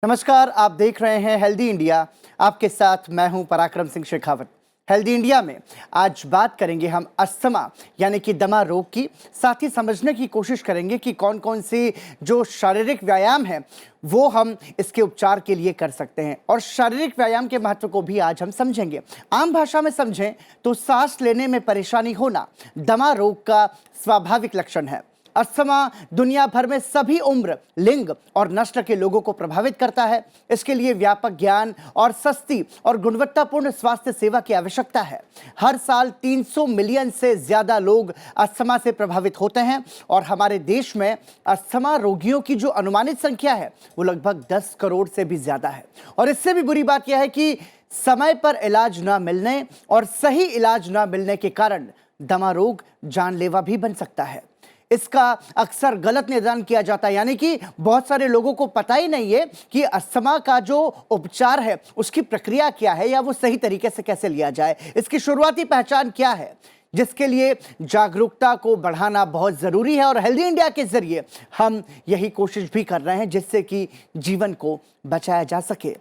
नमस्कार, आप देख रहे हैं हेल्दी इंडिया। आपके साथ मैं हूं पराक्रम सिंह शेखावत। हेल्दी इंडिया में आज बात करेंगे हम अस्थमा यानी कि दमा रोग की। साथ ही समझने की कोशिश करेंगे कि कौन कौन सी जो शारीरिक व्यायाम है वो हम इसके उपचार के लिए कर सकते हैं, और शारीरिक व्यायाम के महत्व को भी आज हम समझेंगे। आम भाषा में समझें तो सांस लेने में परेशानी होना दमा रोग का स्वाभाविक लक्षण है। अस्थमा दुनिया भर में सभी उम्र, लिंग और नस्ल के लोगों को प्रभावित करता है। इसके लिए व्यापक ज्ञान और सस्ती और गुणवत्तापूर्ण स्वास्थ्य सेवा की आवश्यकता है। हर साल 300 मिलियन से ज्यादा लोग अस्थमा से प्रभावित होते हैं, और हमारे देश में अस्थमा रोगियों की जो अनुमानित संख्या है वो लगभग 10 करोड़ से भी ज्यादा है। और इससे भी बुरी बात यह है कि समय पर इलाज न मिलने और सही इलाज न मिलने के कारण दमा रोग जानलेवा भी बन सकता है। इसका अक्सर गलत निदान किया जाता है, यानी कि बहुत सारे लोगों को पता ही नहीं है कि अस्थमा का जो उपचार है उसकी प्रक्रिया क्या है या वो सही तरीके से कैसे लिया जाए, इसकी शुरुआती पहचान क्या है, जिसके लिए जागरूकता को बढ़ाना बहुत ज़रूरी है। और हेल्दी इंडिया के जरिए हम यही कोशिश भी कर रहे हैं जिससे कि जीवन को बचाया जा सके।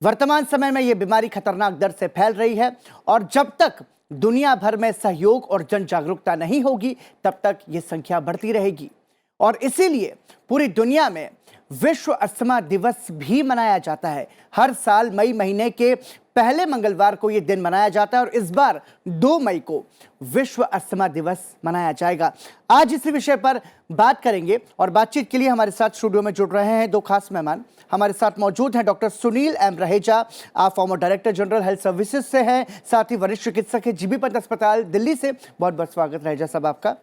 वर्तमान समय में ये बीमारी खतरनाक दर से फैल रही है, और जब तक दुनिया भर में सहयोग और जन जागरूकता नहीं होगी तब तक ये संख्या बढ़ती रहेगी। और इसीलिए पूरी दुनिया में विश्व अस्थमा दिवस भी मनाया जाता है। हर साल मई महीने के पहले मंगलवार को ये दिन मनाया जाता है, और इस बार 2 मई को विश्व अस्थमा दिवस मनाया जाएगा। आज इसी विषय पर बात करेंगे, और बातचीत के लिए हमारे साथ स्टूडियो में जुड़ रहे हैं 2 खास मेहमान। हमारे साथ मौजूद हैं डॉक्टर सुनील एम रहेजा, आप farmer director general health services से हैं, साथ ही वरिष्ठ चिकित्सक हैं जीबी पंत अस्पताल दिल्ली से। बहुत बहुत स्वागत रहेजा साहब आपका।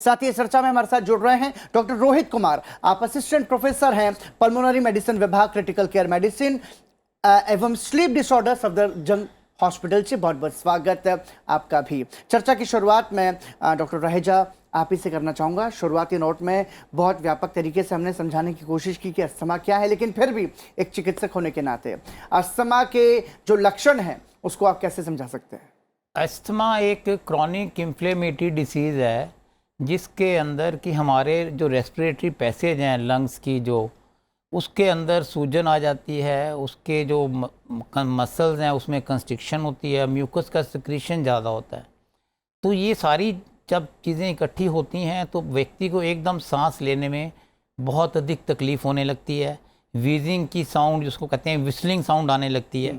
साथ ही इस चर्चा में हमारे साथ जुड़ रहे हैं डॉक्टर रोहित कुमार, आप असिस्टेंट प्रोफेसर हैं पल्मोनरी मेडिसिन विभाग, क्रिटिकल केयर मेडिसिन एवं स्लीप डिसऑर्डर सफदरजंग हॉस्पिटल से। बहुत बहुत स्वागत आपका भी। चर्चा की शुरुआत में डॉक्टर रहेजा आप ही से करना चाहूँगा। शुरुआती नोट में बहुत व्यापक तरीके से हमने समझाने की कोशिश की कि अस्थमा क्या है, लेकिन फिर भी एक चिकित्सक होने के नाते अस्थमा के जो लक्षण हैं उसको आप कैसे समझा सकते हैं? अस्थमा एक क्रॉनिक इन्फ्लेमेटरी डिसीज़ है जिसके अंदर कि हमारे जो रेस्पिरेटरी पैसेज हैं लंग्स की, जो उसके अंदर सूजन आ जाती है, उसके जो मसल्स हैं उसमें कंस्ट्रिक्शन होती है, म्यूकस का सिक्रीशन ज़्यादा होता है। तो ये सारी जब चीज़ें इकट्ठी होती हैं तो व्यक्ति को एकदम सांस लेने में बहुत अधिक तकलीफ़ होने लगती है। वीजिंग की साउंड जिसको कहते हैं विस्लिंग साउंड आने लगती है।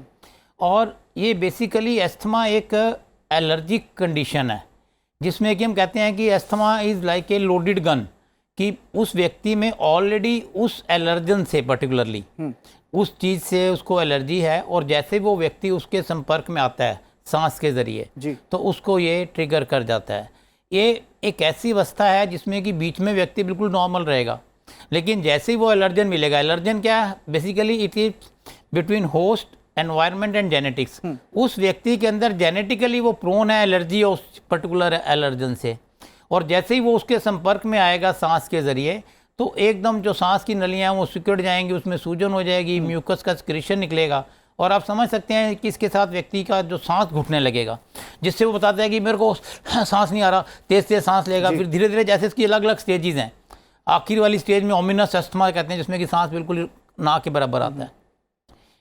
और ये बेसिकली अस्थमा एक एलर्जिक कंडीशन है जिसमें कि हम कहते हैं कि asthma is like a loaded gun, कि उस व्यक्ति में ऑलरेडी उस एलर्जन से पर्टिकुलरली उस चीज़ से उसको एलर्जी है, और जैसे वो व्यक्ति उसके संपर्क में आता है सांस के ज़रिए तो उसको ये ट्रिगर कर जाता है। ये एक ऐसी अवस्था है जिसमें कि बीच में व्यक्ति बिल्कुल नॉर्मल रहेगा, लेकिन जैसे ही वो एलर्जन मिलेगा, एलर्जन क्या है basically, it is between host, environment and genetics. उस व्यक्ति के अंदर जेनेटिकली वो प्रोन है एलर्जी उस पर्टिकुलर एलर्जन से, और जैसे ही वो उसके संपर्क में आएगा सांस के ज़रिए तो एकदम जो सांस की नलियाँ वो सिकुड़ जाएंगी, उसमें सूजन हो जाएगी, म्यूकस का सिक्रीशन निकलेगा, और आप समझ सकते हैं कि इसके साथ व्यक्ति का जो सांस घुटने लगेगा, जिससे वो बताता है कि मेरे को सांस नहीं आ रहा, तेज़ तेज़ सांस लेगा। फिर धीरे धीरे जैसे इसकी अलग अलग स्टेजेस हैं, आखिर वाली स्टेज में ओमिनस अस्थमा कहते हैं जिसमें कि सांस बिल्कुल ना के बराबर आता है,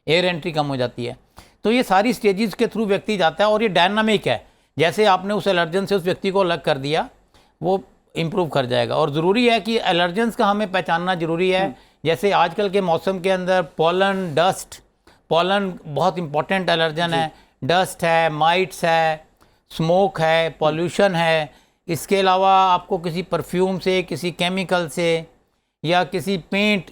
एयर एंट्री कम हो जाती है। तो ये सारी स्टेजेस के थ्रू व्यक्ति जाता है, और ये डायनामिक है। जैसे आपने उस एलर्जन से उस व्यक्ति को अलग कर दिया वो इम्प्रूव कर जाएगा। और ज़रूरी है कि एलर्जेंस का हमें पहचानना ज़रूरी है। जैसे आजकल के मौसम के अंदर पॉलन, डस्ट, पॉलन बहुत इंपॉर्टेंट एलर्जन है, डस्ट है, माइट्स है, स्मोक है, पॉल्यूशन है। इसके अलावा आपको किसी परफ्यूम से, किसी केमिकल से या किसी पेंट,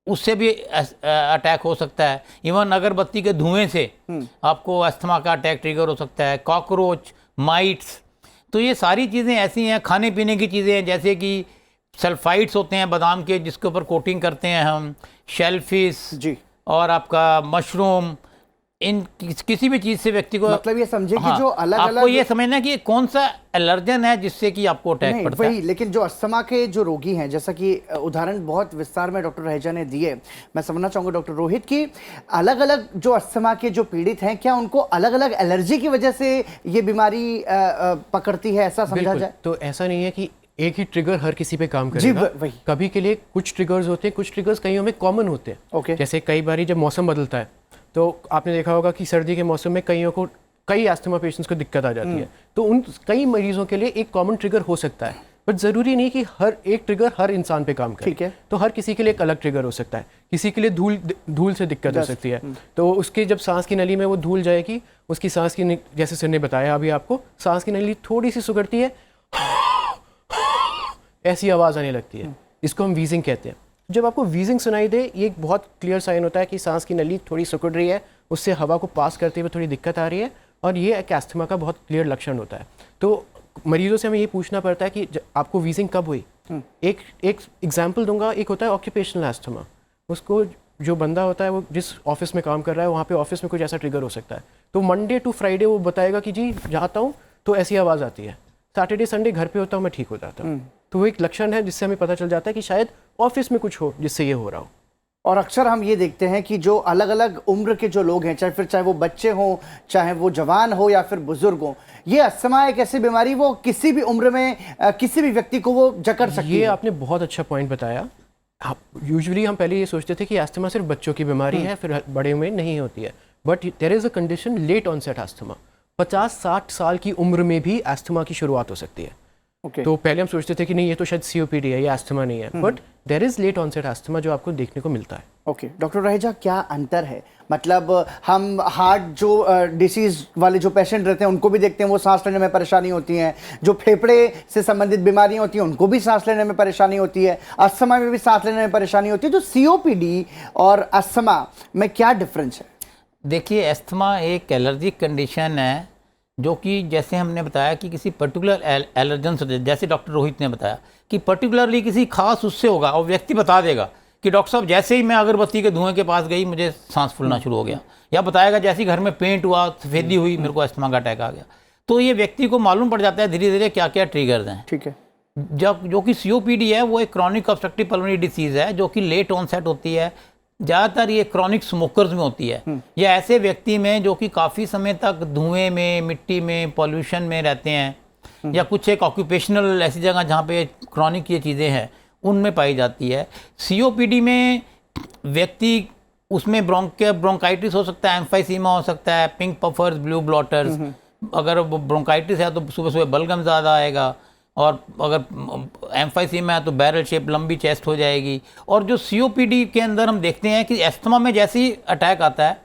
उससे भी अटैक हो सकता है। इवन अगरबत्ती के धुएं से आपको अस्थमा का अटैक ट्रिगर हो सकता है, कॉकरोच, माइट्स। तो ये सारी चीज़ें ऐसी हैं। खाने पीने की चीज़ें जैसे कि सल्फाइड्स होते हैं बादाम के जिसके ऊपर कोटिंग करते हैं हम, शेलफिश जी, और आपका मशरूम, इन किसी भी चीज़ से व्यक्ति को मतलब ये समझे कि जो अलग आपको अलग ये समझना कि कौन सा एलर्जन है जिससे कि आपको अटैक पड़ता है। लेकिन जो अस्थमा के जो रोगी हैं, जैसा कि उदाहरण बहुत विस्तार में डॉक्टर रहेजा ने दिए, मैं समझना चाहूँगा डॉक्टर रोहित की अलग अलग जो अस्थमा के जो पीड़ित हैं, क्या उनको अलग अलग एलर्जी की वजह से ये बीमारी पकड़ती है, ऐसा समझा जाए? तो ऐसा नहीं है कि एक ही ट्रिगर हर किसी पे काम करेगा। वही। कभी के लिए कुछ ट्रिगर्स होते हैं, कुछ ट्रिगर्स कईयों में कॉमन होते हैं। ओके। जैसे कई बारी जब मौसम बदलता है तो आपने देखा होगा कि सर्दी के मौसम में कईयों को, कई अस्थमा पेशेंट्स को दिक्कत आ जाती है। तो उन कई मरीजों के लिए एक कॉमन ट्रिगर हो सकता है, बट ज़रूरी नहीं कि हर एक ट्रिगर हर इंसान पे काम करे। ठीक है। तो हर किसी के लिए एक अलग ट्रिगर हो सकता है। किसी के लिए धूल से दिक्कत हो सकती है, तो उसके जब सांस की नली में वो धूल जाएगी, उसकी सांस की, जैसे सर ने बताया अभी आपको, सांस की नली थोड़ी सी सुगड़ती है, ऐसी आवाज़ आने लगती है, इसको हम वीजिंग कहते हैं। जब आपको वीजिंग सुनाई दे, ये एक बहुत क्लियर साइन होता है कि सांस की नली थोड़ी सिकुड़ रही है, उससे हवा को पास करते हुए थोड़ी दिक्कत आ रही है, और ये एक अस्थमा का बहुत क्लियर लक्षण होता है। तो मरीजों से हमें ये पूछना पड़ता है कि आपको वीजिंग कब हुई। एक एग्जाम्पल दूंगा, एक होता है ऑक्यूपेशनल अस्थमा। उसको जो बंदा होता है वो जिस ऑफिस में काम कर रहा है, वहाँ पे ऑफिस में कुछ ऐसा ट्रिगर हो सकता है, तो मंडे टू फ्राइडे वो बताएगा कि जी जाता हूँ तो ऐसी आवाज़ आती है, सैटरडे संडे घर पे होता हूँ मैं ठीक हो जाता हूँ। तो वो एक लक्षण है जिससे हमें पता चल जाता है कि शायद ऑफिस में कुछ हो जिससे ये हो रहा हो। और अक्सर हम ये देखते हैं कि जो अलग अलग उम्र के जो लोग हैं, चाहे वो बच्चे हों, चाहे वो जवान हो या फिर बुजुर्ग हों, ये अस्थमा एक ऐसी बीमारी वो किसी भी उम्र में किसी भी व्यक्ति को वो जकड़ सकती है। ये आपने बहुत अच्छा पॉइंट बताया। यूजुअली हम पहले ये सोचते थे कि अस्थमा सिर्फ बच्चों की बीमारी है, फिर बड़े में नहीं होती है, but there is a condition late onset asthma. 50-60 साल की उम्र में भी अस्थमा की शुरुआत हो सकती है। तो पहले हम सोचते थे कि नहीं ये तो शायद सीओपीडी है, ये अस्थमा नहीं है, but there is late onset asthma जो आपको देखने को मिलता है। ओके डॉक्टर रहेजा, क्या अंतर है? मतलब हम हार्ट जो डिसीज वाले जो पेशेंट रहते हैं उनको भी देखते हैं, वो सांस लेने में परेशानी होती है, जो फेफड़े से संबंधित बीमारियां होती हैं उनको भी सांस लेने में परेशानी होती है, अस्थमा में भी सांस लेने में परेशानी होती है, तो सीओपीडी और अस्थमा में क्या डिफरेंस है? देखिए, अस्थमा एक एलर्जिक कंडीशन है जो कि जैसे हमने बताया कि किसी पर्टिकुलर एलर्जन से, जैसे डॉक्टर रोहित ने बताया कि पर्टिकुलरली किसी खास उससे होगा, और व्यक्ति बता देगा कि डॉक्टर साहब जैसे ही मैं अगरबत्ती के धुएं के पास गई मुझे सांस फूलना शुरू हो गया, या बताएगा जैसे ही घर में पेंट हुआ, सफेदी हुई, मेरे को अस्थमा का अटैक आ गया। तो ये व्यक्ति को मालूम पड़ जाता है धीरे धीरे क्या क्या ट्रिगर्स हैं। ठीक है। जब जो कि सीओपीडी है वो एक क्रॉनिक ऑब्स्ट्रक्टिव पल्मोनरी डिसीज़ है जो कि लेट ऑनसेट होती है। ज़्यादातर ये क्रॉनिक स्मोकर्स में होती है, या ऐसे व्यक्ति में जो कि काफ़ी समय तक धुएं में, मिट्टी में, पॉल्यूशन में रहते हैं, या कुछ एक ऑक्यूपेशनल ऐसी जगह जहाँ पे क्रॉनिक ये चीज़ें हैं उनमें पाई जाती है। सीओपीडी में व्यक्ति उसमें ब्रोंकाइटिस हो सकता है, एम्फाइसीमा हो सकता है, पिंक पफर्स, ब्लू ब्लॉटर्स। अगर ब्रोंकाइटिस है तो सुबह सुबह बलगम ज़्यादा आएगा, और अगर एम्फाइसीमा है तो बैरल शेप लंबी चेस्ट हो जाएगी। और जो सीओपीडी के अंदर हम देखते हैं कि अस्थमा में जैसे ही अटैक आता है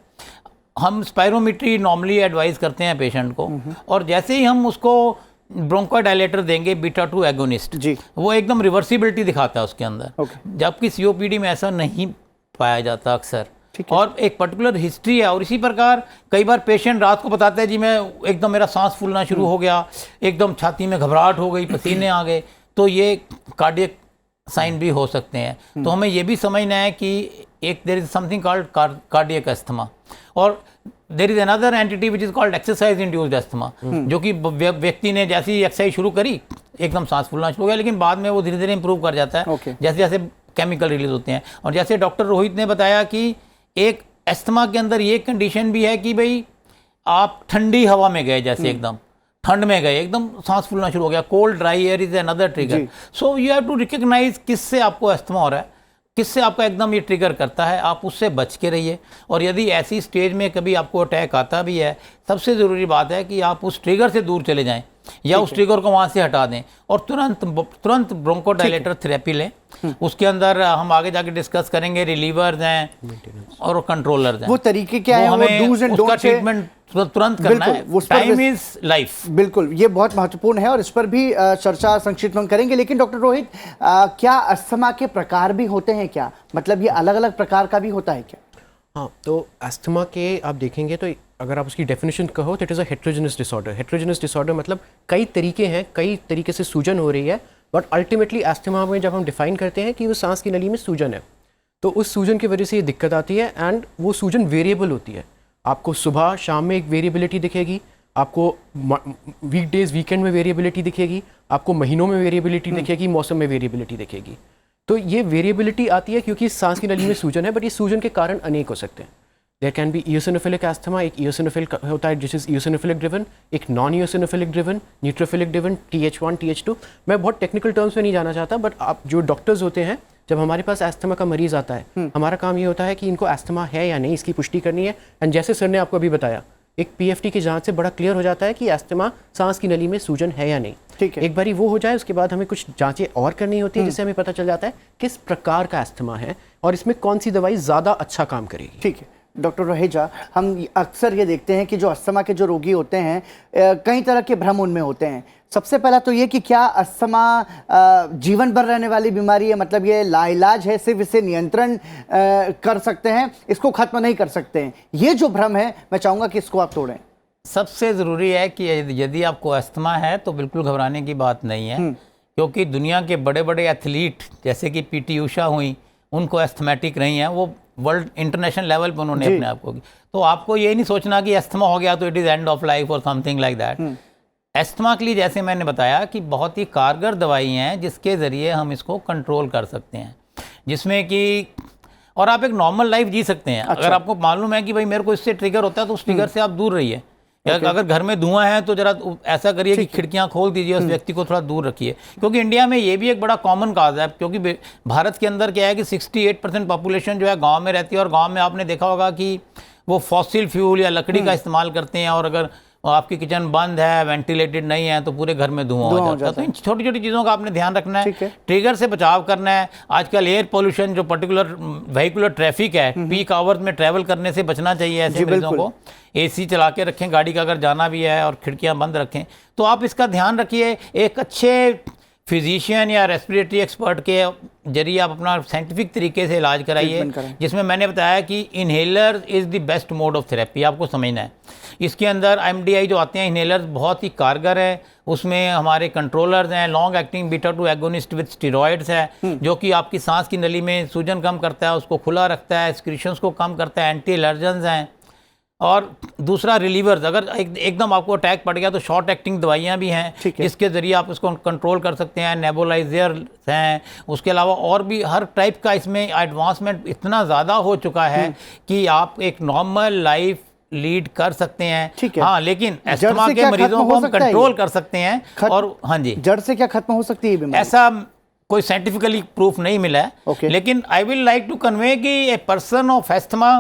हम स्पायरोमीट्री नॉर्मली एडवाइस करते हैं पेशेंट को, और जैसे ही हम उसको ब्रोंकोडायलेटर देंगे बीटा-2 एगोनिस्ट, वो एकदम रिवर्सिबिलिटी दिखाता है उसके अंदर, जबकि सीओपीडी में ऐसा नहीं पाया जाता अक्सर। और एक पर्टिकुलर हिस्ट्री है, और इसी प्रकार कई बार पेशेंट रात को बताता है जी मैं एकदम मेरा सांस फूलना शुरू हो गया, एकदम छाती में घबराहट हो गई, पसीने आ गए, तो ये कार्डियक साइन भी हो सकते हैं। तो हमें ये भी समझना है कि एक there is something called cardiac asthma, और there is another entity which is called exercise induced asthma, जो कि व्यक्ति ने जैसे ही एक्सरसाइज शुरू करी एकदम सांस फूलना शुरू हो गया, लेकिन बाद में वो धीरे धीरे इंप्रूव कर जाता है जैसे जैसे केमिकल रिलीज होते हैं। और जैसे डॉक्टर रोहित ने बताया कि एक अस्थमा के अंदर ये कंडीशन भी है कि भाई आप ठंडी हवा में गए, जैसे एकदम ठंड में गए, एकदम सांस फूलना शुरू हो गया, cold dry air is another trigger. So you have to recognize किससे आपको अस्थमा हो रहा है, किससे आपका एकदम ये ट्रिगर करता है, आप उससे बच के रहिए। और यदि ऐसी स्टेज में कभी आपको अटैक आता भी है, सबसे ज़रूरी बात है कि आप उस ट्रिगर से दूर चले जाएं, या उस ट्रिगर को वहाँ से हटा दें, और तुरंत ब्रोंकोडायलेटर थेरेपी लें। उसके अंदर हम आगे जाके डिस्कस करेंगे, रिलीवर्स हैं और कंट्रोलर्स हैं। वो तरीके क्या है, वो डूज एंड डोंट्स है, ट्रीटमेंट तुरंत करना है। Time is life. बिल्कुल, ये बहुत महत्वपूर्ण है और इस पर भी चर्चा संक्षिप्त में करेंगे। लेकिन डॉक्टर रोहित, क्या अस्थमा के प्रकार भी होते हैं क्या? मतलब ये अलग अलग प्रकार का भी होता है क्या? हाँ, तो अस्थमा के आप देखेंगे तो अगर आप उसकी डेफिनेशन कहो तो it is a heterogeneous disorder. Heterogeneous disorder मतलब कई तरीके हैं, कई तरीके से सूजन हो रही है, बट अल्टीमेटली अस्थमा में जब हम डिफाइन करते हैं कि वो सांस की नली में सूजन है, तो उस सूजन की वजह से ये दिक्कत आती है, एंड वो सूजन वेरिएबल होती है। आपको सुबह शाम में एक वेरिएबिलिटी दिखेगी, आपको वीकडेज वीकेंड में वेरिएबिलिटी दिखेगी, आपको महीनों में वेरिएबिलिटी दिखेगी, मौसम में वेरिएबिलिटी दिखेगी। तो ये वेरिएबिलिटी आती है क्योंकि सांस की नली में सूजन है, बट ये सूजन के कारण अनेक हो सकते हैं। There can be eosinophilic asthma, एक ईओसिनोफिल होता है जिस इज ईओसिनोफिलिक ड्रिवन, एक non eosinophilic driven, neutrophilic driven, TH1 TH2। मैं बहुत टेक्निकल टर्म्स में नहीं जाना चाहता, बट आप जो डॉक्टर्स होते हैं, जब हमारे पास एस्थमा का मरीज आता है, हमारा काम ये होता है कि इनको एस्थमा है या नहीं, इसकी पुष्टि करनी है। एंड जैसे सर ने आपको अभी बताया, एक PFT की जांच से बड़ा क्लियर हो जाता है कि एस्थमा, सांस की नली में सूजन है या नहीं। ठीक है। एक बारी वो हो जाए, उसके बाद हमें कुछ जांचें और करनी होती है, जिससे हमें पता चल जाता है किस प्रकार का एस्थमा है और इसमें कौन सी दवाई ज़्यादा अच्छा काम करेगी। ठीक है डॉक्टर रहेजा, हम अक्सर ये देखते हैं कि जो अस्थमा के जो रोगी होते हैं, कई तरह के भ्रम उनमें होते हैं। सबसे पहला तो ये कि क्या अस्थमा जीवन भर रहने वाली बीमारी है, मतलब ये लाइलाज है, सिर्फ इसे नियंत्रण कर सकते हैं, इसको खत्म नहीं कर सकते हैं? ये जो भ्रम है, मैं चाहूँगा कि इसको आप तोड़ें। सबसे ज़रूरी है कि यदि आपको अस्थमा है तो बिल्कुल घबराने की बात नहीं है, क्योंकि दुनिया के बड़े बड़े एथलीट जैसे कि PT ऊषा हुई, उनको एस्थमेटिक नहीं है, वो वर्ल्ड इंटरनेशनल लेवल पर उन्होंने अपने आप को की। तो आपको ये नहीं सोचना कि अस्थमा हो गया तो it is end of life और समथिंग लाइक दैट। अस्थमा के लिए जैसे मैंने बताया कि बहुत ही कारगर दवाई हैं जिसके ज़रिए हम इसको कंट्रोल कर सकते हैं, जिसमें कि और आप एक नॉर्मल लाइफ जी सकते हैं। अगर आपको मालूम है कि भाई मेरे को इससे ट्रिगर होता है तो उस ट्रिगर से आप दूर रहिए। अगर घर में धुआं है तो जरा ऐसा करिए कि खिड़कियां खोल दीजिए, उस व्यक्ति को थोड़ा दूर रखिए, क्योंकि इंडिया में ये भी एक बड़ा कॉमन काज है। क्योंकि भारत के अंदर क्या है कि 68% पॉपुलेशन जो है गांव में रहती है, और गांव में आपने देखा होगा कि वो फॉसिल फ्यूल या लकड़ी का इस्तेमाल करते हैं, और अगर आपकी किचन बंद है, वेंटिलेटेड नहीं है, तो पूरे घर में धुआं हो जाता है। तो इन छोटी छोटी चीज़ों का आपने ध्यान रखना है, ट्रिगर से बचाव करना है। आजकल एयर पोल्यूशन, जो पर्टिकुलर व्हीकुलर ट्रैफिक है, पीक आवर्स में ट्रैवल करने से बचना चाहिए ऐसे मरीजों को। AC चला के रखें गाड़ी का अगर जाना भी है, और खिड़कियां बंद रखें। तो आप इसका ध्यान रखिए। एक अच्छे फिजिशियन या रेस्पिरेटरी एक्सपर्ट के जरिए आप अपना साइंटिफिक तरीके से इलाज कराइए, जिसमें मैंने बताया कि inhaler is the best mode of therapy, आपको समझना है। इसके अंदर MDI जो आते हैं इन्हेलर बहुत ही कारगर है। उसमें हमारे कंट्रोलर्स हैं, long acting beta 2 agonist with steroids है, जो कि आपकी सांस की नली में सूजन कम करता है, उसको खुला रखता है, एक्सक्रीशंस को कम करता है, एंटी एलर्जेंस हैं। और दूसरा रिलीवर्स, अगर एकदम आपको अटैक पड़ गया तो शॉर्ट एक्टिंग दवाइयाँ भी हैं, जिसके ज़रिए आप इसको कंट्रोल कर सकते हैं। नेबुलाइजर हैं, उसके अलावा और भी हर टाइप का इसमें एडवांसमेंट इतना ज़्यादा हो चुका है कि आप एक नॉर्मल लाइफ लीड कर सकते हैं। हाँ, लेकिन अस्थमा के मरीजों को हम कंट्रोल कर सकते हैं। और हाँ जी, जड़ से क्या खत्म हो सकती है बीमारी? ऐसा कोई साइंटिफिकली प्रूफ नहीं मिला है, लेकिन I will like to convey कि a person of asthma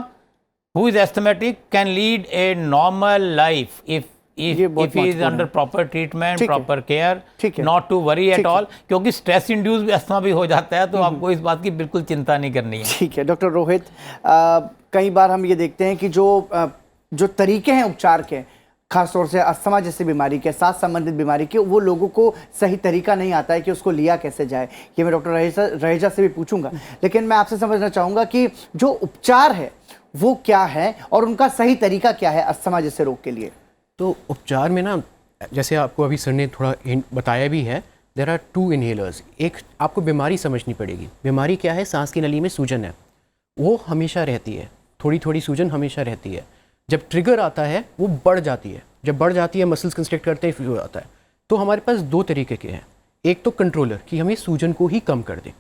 who is asthmatic can lead a normal life if he is under proper treatment, proper care, not to worry at all, क्योंकि stress induce भी asthma भी हो जाता है, तो आपको इस बात की बिल्कुल चिंता नहीं करनी है। ठीक है डॉक्टर रोहित, कई बार हम ये देखते हैं कि जो तरीके हैं उपचार के, खासतौर से अस्थमा जैसी बीमारी के, सांस संबंधित बीमारी के, वो लोगों को सही तरीका नहीं आता है कि उसको लिया कैसे जाए। ये मैं डॉक्टर रहेजा से भी पूछूंगा, लेकिन मैं आपसे समझना चाहूँगा कि जो उपचार है वो क्या है और उनका सही तरीका क्या है अस्थमा जैसे रोग के लिए? तो उपचार में ना, जैसे आपको अभी सर ने थोड़ा बताया भी है, देयर आर 2 इन्हेलर्स। एक आपको बीमारी समझनी पड़ेगी। बीमारी क्या है? सांस की नली में सूजन है, वो हमेशा रहती है, थोड़ी थोड़ी सूजन हमेशा रहती है। जब ट्रिगर आता है वो बढ़ जाती है, जब बढ़ जाती है मसल्स कंस्ट्रिक्ट करते हैं, फ्लू आता है। तो हमारे पास 2 तरीके के हैं। एक तो कंट्रोलर, कि हमें सूजन को ही कम कर दे।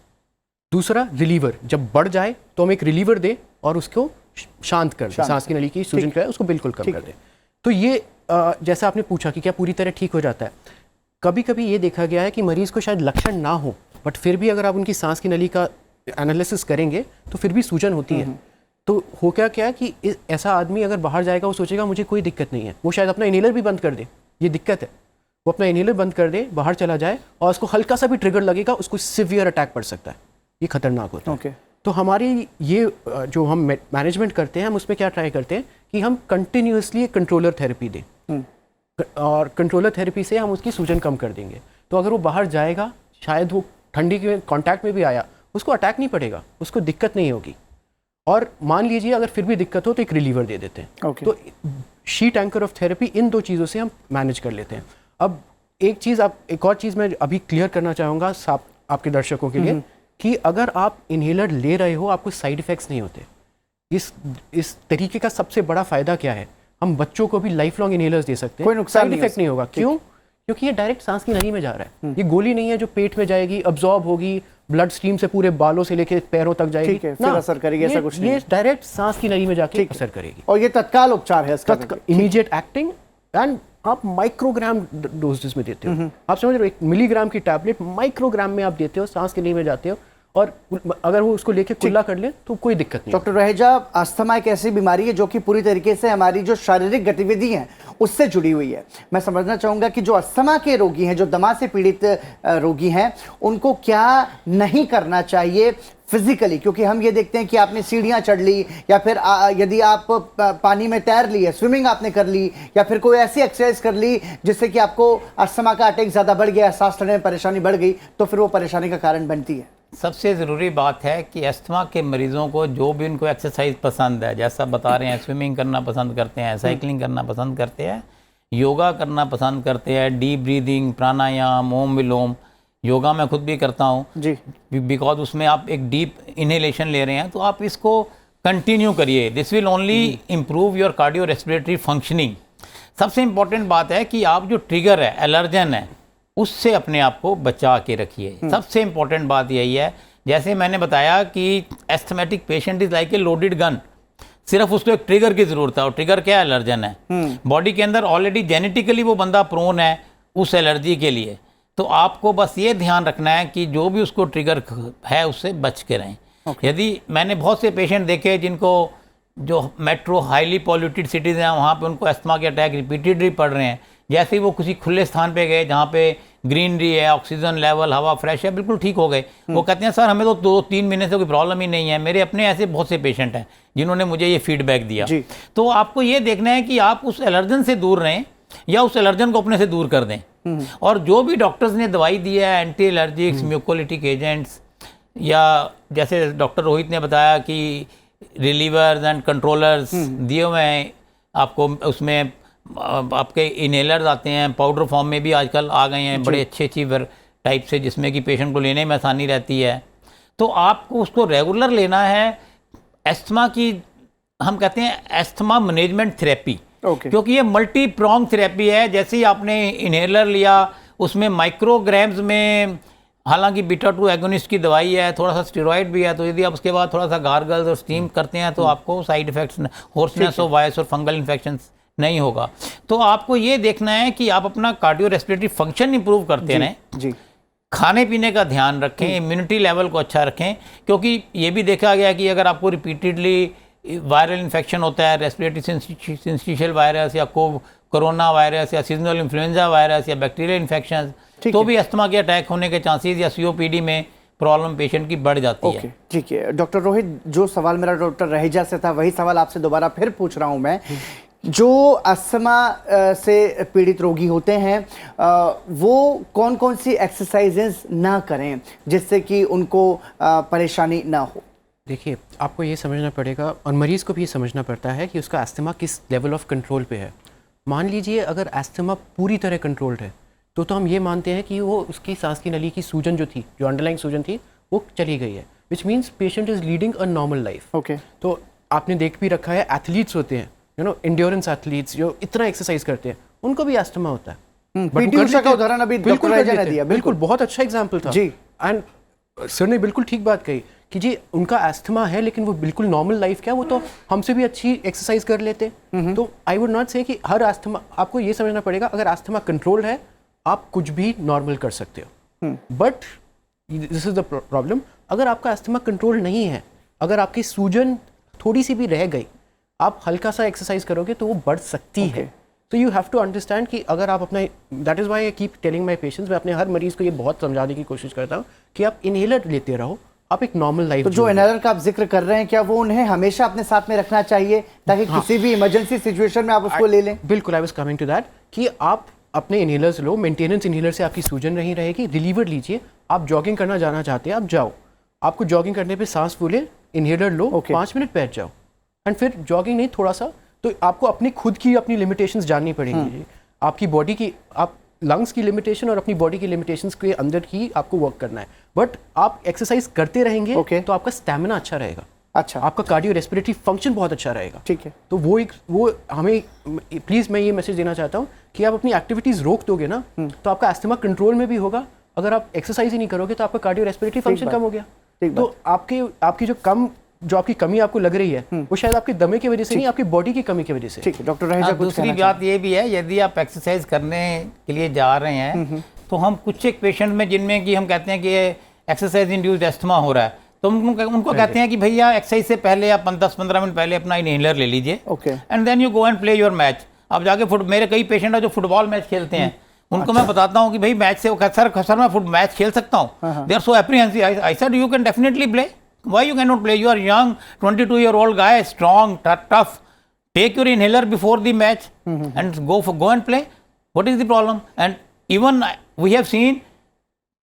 दूसरा रिलीवर, जब बढ़ जाए तो हम एक रिलीवर दे और उसको शांत कर दे, सांस की नली की सूजन क्या है उसको बिल्कुल कम कर दे। तो ये जैसा आपने पूछा कि क्या पूरी तरह ठीक हो जाता है, कभी कभी ये देखा गया है कि मरीज को शायद लक्षण ना हो, बट फिर भी अगर आप उनकी सांस की नली का एनालिसिस करेंगे तो फिर भी सूजन होती है। तो हो क्या है कि ऐसा आदमी अगर बाहर जाएगा, वो सोचेगा मुझे कोई दिक्कत नहीं है, वो शायद अपना इन्हेलर भी बंद कर दे, ये दिक्कत है, वो अपना इन्हेलर बंद कर दे, बाहर चला जाए और उसको हल्का सा भी ट्रिगर लगेगा, उसको सिवियर अटैक पड़ सकता है, ये खतरनाक होता है। तो हमारी ये जो हम मैनेजमेंट करते हैं, हम उसमें क्या ट्राई करते हैं कि हम कंटिन्यूसली कंट्रोलर थेरेपी दें, और कंट्रोलर थेरेपी से हम उसकी सूजन कम कर देंगे। तो अगर वो बाहर जाएगा, शायद वो ठंडी के कांटेक्ट में भी आया, उसको अटैक नहीं पड़ेगा, उसको दिक्कत नहीं होगी। और मान लीजिए अगर फिर भी दिक्कत हो तो एक रिलीवर दे देते हैं। तो शीट एंकर ऑफ थेरेपी, इन 2 चीज़ों से हम मैनेज कर लेते हैं। अब एक और चीज़ मैं अभी क्लियर करना चाहूँगा आपके दर्शकों के लिए, कि अगर आप इन्हेलर ले रहे हो, आपको साइड इफ़ेक्ट्स नहीं होते। इस तरीके का सबसे बड़ा फ़ायदा क्या है, हम बच्चों को भी लाइफ लॉन्ग इन्हेलर्स दे सकते हैं, कोई नुकसान साइड इफेक्ट नहीं होगा। क्यों? क्योंकि ये डायरेक्ट सांस की नली में जा रहा है, ये गोली नहीं है जो पेट में जाएगी, अब्जॉर्ब होगी, ब्लड स्ट्रीम से पूरे बालों से लेके पैरों तक जाएगी, ठीक है, फिर असर करेगी, ऐसा कुछ नहीं ये डायरेक्ट सांस की नली में जाके असर करेगी। और ये तत्काल उपचार है इसका, इमीडिएट एक्टिंग, एंड आप माइक्रोग्राम डोजेस में देते हो। आप समझ रहे हो, 1 मिलीग्राम की टैबलेट माइक्रोग्राम में आप देते हो, सांस की नली में जाते हो, और अगर वो उसको लेके कुल्ला कर ले तो कोई दिक्कत नहीं। डॉक्टर रहेजा, अस्थमा एक ऐसी बीमारी है जो कि पूरी तरीके से हमारी जो शारीरिक गतिविधि है उससे जुड़ी हुई है। मैं समझना चाहूंगा कि जो अस्थमा के रोगी हैं, जो दमा से पीड़ित रोगी हैं, उनको क्या नहीं करना चाहिए फिजिकली, क्योंकि हम ये देखते हैं कि आपने सीढ़ियां चढ़ ली, या फिर यदि आप पानी में तैर लिए, स्विमिंग आपने कर ली, या फिर कोई ऐसी एक्सरसाइज कर ली जिससे कि आपको अस्थमा का अटैक ज़्यादा बढ़ गया, सांस लेने में परेशानी बढ़ गई, तो फिर वो परेशानी का कारण बनती है। सबसे ज़रूरी बात है कि अस्थमा के मरीज़ों को जो भी उनको एक्सरसाइज पसंद है, जैसा बता रहे हैं, स्विमिंग करना पसंद करते हैं, साइकिलिंग करना पसंद करते हैं, योगा करना पसंद करते हैं, डीप ब्रीदिंग, प्राणायाम, ओम विलोम, योगा मैं खुद भी करता हूँ जी, बिकॉज उसमें आप एक डीप इनहेलेशन ले रहे हैं, तो आप इसको कंटिन्यू करिए। This will only improve your cardio respiratory functioning. सबसे इम्पॉर्टेंट बात है कि आप जो ट्रिगर है, एलर्जन है, उससे अपने आप को बचा के रखिए। सबसे इम्पॉर्टेंट बात यही है, जैसे मैंने बताया कि asthmatic patient is like a loaded gun, सिर्फ उसको एक ट्रिगर की ज़रूरत है, और ट्रिगर क्या है? एलर्जन है। बॉडी के अंदर ऑलरेडी जेनेटिकली वो बंदा प्रोन है उस एलर्जी के लिए, तो आपको बस ये ध्यान रखना है कि जो भी उसको ट्रिगर है उससे बच के रहें। यदि मैंने बहुत से पेशेंट देखे जिनको जो मेट्रो हाईली पॉल्यूटेड सिटीज़ हैं वहाँ पे उनको अस्थमा के अटैक रिपीटेडली पड़ रहे हैं, जैसे ही वो किसी खुले स्थान पे गए जहाँ पे ग्रीनरी है, ऑक्सीजन लेवल, हवा फ्रेश है, बिल्कुल ठीक हो गए। वो कहते हैं सर हमें तो 2-3 महीने से कोई प्रॉब्लम ही नहीं है। मेरे अपने ऐसे बहुत से पेशेंट हैं जिन्होंने मुझे ये फीडबैक दिया। तो आपको ये देखना है कि आप उस एलर्जन से दूर रहें या उस एलर्जन को अपने से दूर कर दें। और जो भी डॉक्टर्स ने दवाई दी है, एंटी एलर्जिक्स, म्यूकोलिटिक एजेंट्स, या जैसे डॉक्टर रोहित ने बताया कि रिलीवर्स एंड कंट्रोलर्स दिए हुए हैं आपको, उसमें आपके इनहेलर्स आते हैं, पाउडर फॉर्म में भी आजकल आ गए हैं, बड़े अच्छे टाइप से, जिसमें कि पेशेंट को लेने में आसानी रहती है। तो आपको उसको रेगुलर लेना है। एस्थमा की हम कहते हैं एस्थमा मैनेजमेंट थेरेपी, क्योंकि ये मल्टी प्रोंग थेरेपी है। जैसे ही आपने इनहेलर लिया, उसमें माइक्रोग्राम्स में, हालांकि बीटा-2 एगोनिस्ट की दवाई है, थोड़ा सा स्टेरॉइड भी है, तो यदि आप उसके बाद थोड़ा सा गार्गल्स और स्टीम करते हैं तो आपको side effects, hoarseness of voice और फंगल इन्फेक्शंस नहीं होगा। तो आपको ये देखना है कि आप अपना कार्डियो रेस्पिरेटरी फंक्शन इंप्रूव करते रहें, खाने पीने का ध्यान रखें, इम्यूनिटी लेवल को अच्छा रखें, क्योंकि ये भी देखा गया कि अगर आपको रिपीटेडली वायरल इन्फेक्शन होता है, रेस्पिरेटरी सिंस्टिशियल वायरस या कोरोना वायरस या सीजनल इन्फ्लुएंजा वायरस या बैक्टीरियल इन्फेक्शन, तो भी अस्थमा के अटैक होने के चांसेस या सीओपीडी में प्रॉब्लम पेशेंट की बढ़ जाती है। ठीक है डॉक्टर रोहित, जो सवाल मेरा डॉक्टर रहेजा से था वही सवाल आपसे दोबारा फिर पूछ रहा हूँ मैं। जो अस्थमा से पीड़ित रोगी होते हैं वो कौन कौन सी एक्सरसाइजेस ना करें जिससे कि उनको परेशानी ना हो? देखिए, आपको ये समझना पड़ेगा और मरीज़ को भी ये समझना पड़ता है कि उसका अस्थमा किस लेवल ऑफ कंट्रोल पे है। मान लीजिए अगर अस्थमा पूरी तरह कंट्रोल्ड है तो हम ये मानते हैं कि वो उसकी सांस की नली की सूजन जो थी, जो अंडरलाइंग सूजन थी, वो चली गई है, which means patient is leading a normal life. तो आपने देख भी रखा है, एथलीट्स होते हैं, इंड्योरेंस एथलीट्स जो इतना एक्सरसाइज करते हैं, उनको भी अस्थमा होता है। पीटी उषा का उदाहरण अभी डॉक्टर रहेजा ने दिया, बिल्कुल बहुत अच्छा एग्जांपल था जी। एंड सर ने बिल्कुल ठीक बात कही कि जी उनका अस्थमा है लेकिन वो बिल्कुल नॉर्मल लाइफ क्या, वो तो हमसे भी अच्छी एक्सरसाइज कर लेते। तो आई वुड नॉट से कि हर अस्थमा, आपको ये समझना पड़ेगा अगर अस्थमा कंट्रोल है आप कुछ भी नॉर्मल कर सकते हो। But this is the problem, अगर आपका अस्थमा कंट्रोल नहीं है, अगर आपकी सूजन थोड़ी सी भी रह गई, आप हल्का सा एक्सरसाइज करोगे तो वो बढ़ सकती है। तो यू हैव टू अंडरस्टैंड कि अगर आप अपना, that is why I keep telling my patients, मैं अपने हर मरीज़ को ये बहुत समझाने की कोशिश करता हूँ कि आप इनहेलर लेते रहो, आप एक नॉर्मल लाइफ। तो जो इनहेलर का आप जिक्र कर रहे हैं, क्या वो उन्हें हमेशा अपने साथ में रखना चाहिए ताकि किसी भी इमरजेंसी सिचुएशन में आप उसको ले लें? बिल्कुल, I was coming to that कि आप अपने इनहेलर्स लो, मेंटेनेंस इनहेलर से आपकी सूजन नहीं रहेगी, रिलीवर लीजिए। आप जॉगिंग करना जाना चाहते हैं, आप जाओ, आपको जॉगिंग करने पे सांस फूले, इनहेलर लो, 5 मिनट बैठ जाओ, एंड फिर जॉगिंग नहीं थोड़ा सा, तो आपको अपनी खुद की अपनी लिमिटेशंस जाननी पड़ेंगी। आपकी बॉडी की, आप लंग्स की लिमिटेशन और अपनी बॉडी की लिमिटेशंस के अंदर ही आपको वर्क करना है। बट आप एक्सरसाइज करते रहेंगे तो आपका स्टैमिना अच्छा रहेगा, अच्छा, आपका कार्डियो रेस्पिरेटरी फंक्शन बहुत अच्छा रहेगा। ठीक है, तो वो हमें प्लीज़ मैं ये मैसेज देना चाहता हूँ कि आप अपनी एक्टिविटीज़ रोक दोगे ना तो आपका अस्थमा कंट्रोल में भी होगा अगर आप एक्सरसाइज ही नहीं करोगे तो आपका कार्डियो रेस्पिरेटरी फंक्शन बात। कम हो गया। ठीक तो आपकी जो आपकी कमी आपको लग रही है वो शायद आपके दमे की वजह से नहीं, आपकी बॉडी की कमी की वजह से। ठीक है डॉक्टर रहेजा, कुछ दूसरी बात ये भी है, यदि आप एक्सरसाइज करने के लिए जा रहे हैं तो हम कुछ एक पेशेंट में जिनमें कि हम कहते हैं कि ये एक्सरसाइज इंड्यूस्ड अस्थमा हो रहा है, तो उनको कहते हैं कि भैया एक्सरसाइज से पहले आप 10-15 मिनट पहले अपना इनहेलर ले लीजिए okay and then you go and play your match. आप जाके मेरे कई पेशेंट है जो फुटबॉल मैच खेलते हैं, उनको मैं बताता हूँ कि भाई मैच से सर मैं मैच खेल सकता हूँ, they are so apprehensive. I said you can definitely play, why you can not play, you are young 22-year-old guy, strong, tough, take your inhaler before the match and go and play. What is the problem? And even we have seen,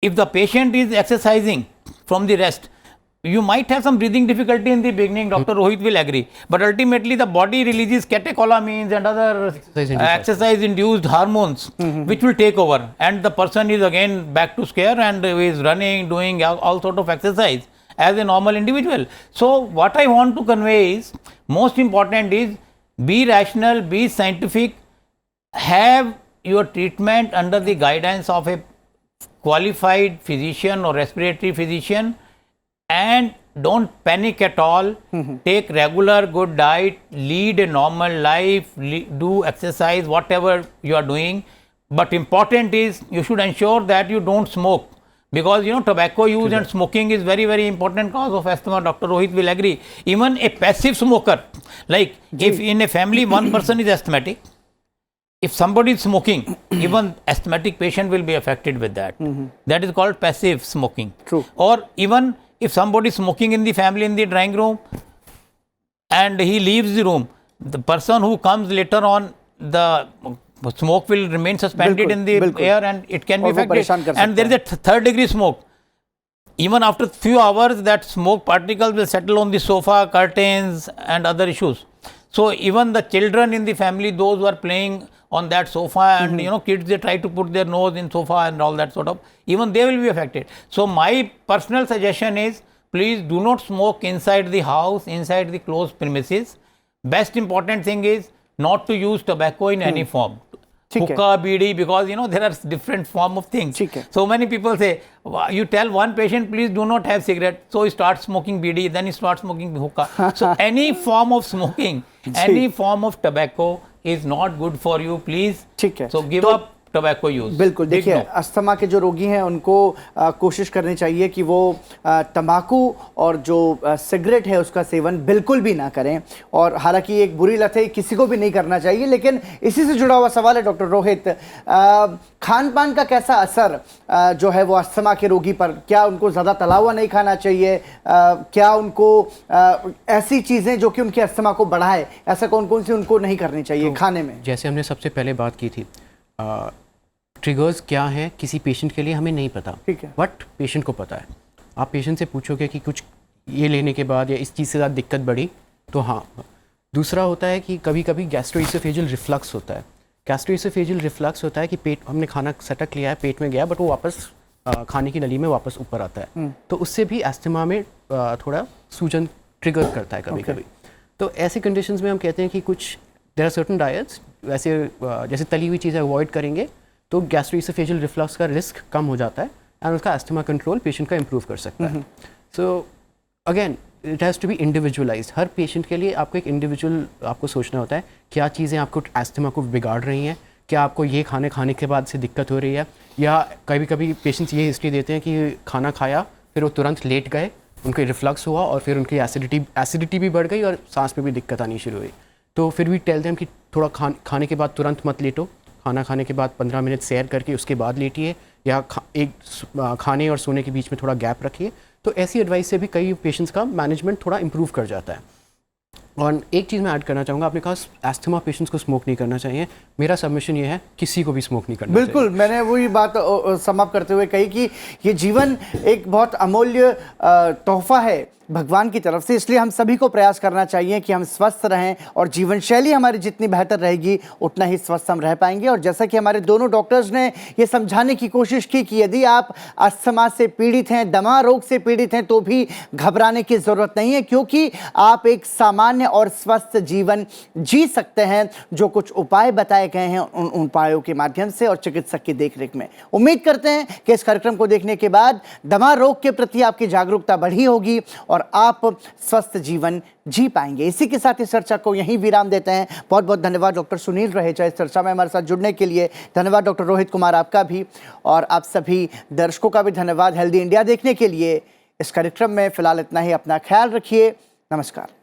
if the patient is exercising from the rest, you might have some breathing difficulty in the beginning, Dr. Rohit will agree, but ultimately the body releases catecholamines and other exercise induced hormones which will take over, and the person is again back to square and is running, doing all sort of exercise as a normal individual. So what I want to convey is, most important is, be rational, be scientific, have your treatment under the guidance of a qualified physician or respiratory physician, and don't panic at all. Take regular good diet, lead a normal life, do exercise, whatever you are doing, but important is you should ensure that you don't smoke, because tobacco use and smoking is very, very important cause of asthma. Dr. Rohit will agree. Even a passive smoker, like if in a family one person is asthmatic, if somebody is smoking, even asthmatic patient will be affected with that. That is called passive smoking. True. Or even if somebody is smoking in the family in the drawing room and he leaves the room, the person who comes later on, the smoke will remain suspended in the air and it can be affected. And there is a third degree smoke. Even after few hours, that smoke particles will settle on the sofa, curtains and other issues. So even the children in the family, those who are playing on that sofa and kids, they try to put their nose in sofa and all that sort of, even they will be affected. So my personal suggestion is, please do not smoke inside the house, inside the closed premises. Best important thing is not to use tobacco in any form. Hookah, bidi, because there are different form of things. So many people say, you tell one patient, please do not have cigarette, so he starts smoking bidi, then he starts smoking hookah. So any form of smoking, any form of tobacco is not good for you, please. So give up tobacco use. बिल्कुल, देखिए asthma के जो रोगी हैं उनको कोशिश करनी चाहिए कि वो तंबाकू और जो सिगरेट है उसका सेवन बिल्कुल भी ना करें, और हालांकि एक बुरी लत है, किसी को भी नहीं करना चाहिए। लेकिन इसी से जुड़ा हुआ सवाल है डॉक्टर रोहित, खान पान का कैसा असर जो है वो अस्थमा के रोगी पर, क्या उनको ज़्यादा तला हुआ नहीं खाना चाहिए, क्या उनको ऐसी चीज़ें जो कि उनके अस्थमा को बढ़ाए, ऐसा कौन कौन सी उनको नहीं करनी चाहिए खाने में? जैसे हमने सबसे पहले बात की थी, ट्रिगर्स क्या हैं किसी पेशेंट के लिए हमें नहीं पता, ठीक है, बट पेशेंट को पता है। आप पेशेंट से पूछोगे कि कुछ ये लेने के बाद या इस चीज़ से ज़्यादा दिक्कत बढ़ी, तो हाँ। दूसरा होता है कि कभी कभी गैस्ट्रोइसोफेजियल रिफ्लक्स होता है। गैस्ट्रोइसोफेजियल रिफ्लक्स होता है कि पेट, हमने खाना सटक लिया है, पेट में गया, बट वो वापस खाने की नली में वापस ऊपर आता है, तो उससे भी अस्थमा में थोड़ा सूजन ट्रिगर करता है कभी कभी। तो ऐसी कंडीशंस में हम कहते हैं कि कुछ देयर आर सर्टन डाइट्स, वैसे जैसे तली हुई चीज़ें अवॉइड करेंगे तो गैस्ट्रोइसोफेजियल रिफ्लक्स का रिस्क कम हो जाता है एंड उसका अस्थमा कंट्रोल पेशेंट का इम्प्रूव कर सकता है। So again it has to be individualized. हर पेशेंट के लिए आपको एक इंडिविजुअल आपको सोचना होता है क्या चीज़ें आपको अस्थमा को बिगाड़ रही हैं, क्या आपको ये खाने के बाद से दिक्कत हो रही है, या कभी कभी पेशेंट्स ये हिस्ट्री देते हैं कि खाना खाया फिर वो तुरंत लेट गए, उनको रिफ्लक्स हुआ और फिर उनकी एसिडिटी भी बढ़ गई और सांस में भी दिक्कत आनी शुरू हुई। तो फिर भी टेल देम कि थोड़ा खाने के बाद तुरंत मत लेटो, खाना खाने के बाद 15 मिनट सैर करके उसके बाद लेटिए, या खाने और सोने के बीच में थोड़ा गैप रखिए। तो ऐसी एडवाइस से भी कई पेशेंट्स का मैनेजमेंट थोड़ा इंप्रूव कर जाता है। और एक चीज़ मैं ऐड करना चाहूँगा, आपने कहा अस्थमा पेशेंट्स को स्मोक नहीं करना चाहिए, मेरा सबमिशन ये है किसी को भी स्मोक नहीं करना बिल्कुल चाहिए। मैंने वही बात समाप्त करते हुए कही कि ये जीवन एक बहुत अमूल्य तोहफा है भगवान की तरफ से। इसलिए हम सभी को प्रयास करना चाहिए कि हम स्वस्थ रहें और जीवन शैली हमारी जितनी बेहतर रहेगी उतना ही स्वस्थ हम रह पाएंगे। और जैसा कि हमारे दोनों डॉक्टर्स ने ये समझाने की कोशिश की कि यदि आप अस्थमा से पीड़ित हैं, दमा रोग से पीड़ित हैं, तो भी घबराने की ज़रूरत नहीं है, क्योंकि आप एक सामान्य और स्वस्थ जीवन जी सकते हैं जो कुछ उपाय बताए गए हैं उन उपायों के माध्यम से और चिकित्सक की देखरेख में। उम्मीद करते हैं कि इस कार्यक्रम को देखने के बाद दमा रोग के प्रति आपकी जागरूकता बढ़ी होगी और आप स्वस्थ जीवन जी पाएंगे। इसी के साथ इस चर्चा को यहीं विराम देते हैं। बहुत बहुत धन्यवाद डॉक्टर सुनील रहेजा इस चर्चा में हमारे साथ जुड़ने के लिए। धन्यवाद डॉक्टर रोहित कुमार आपका भी, और आप सभी दर्शकों का भी धन्यवाद हेल्दी इंडिया देखने के लिए। इस कार्यक्रम में फिलहाल इतना ही। अपना ख्याल रखिए। नमस्कार।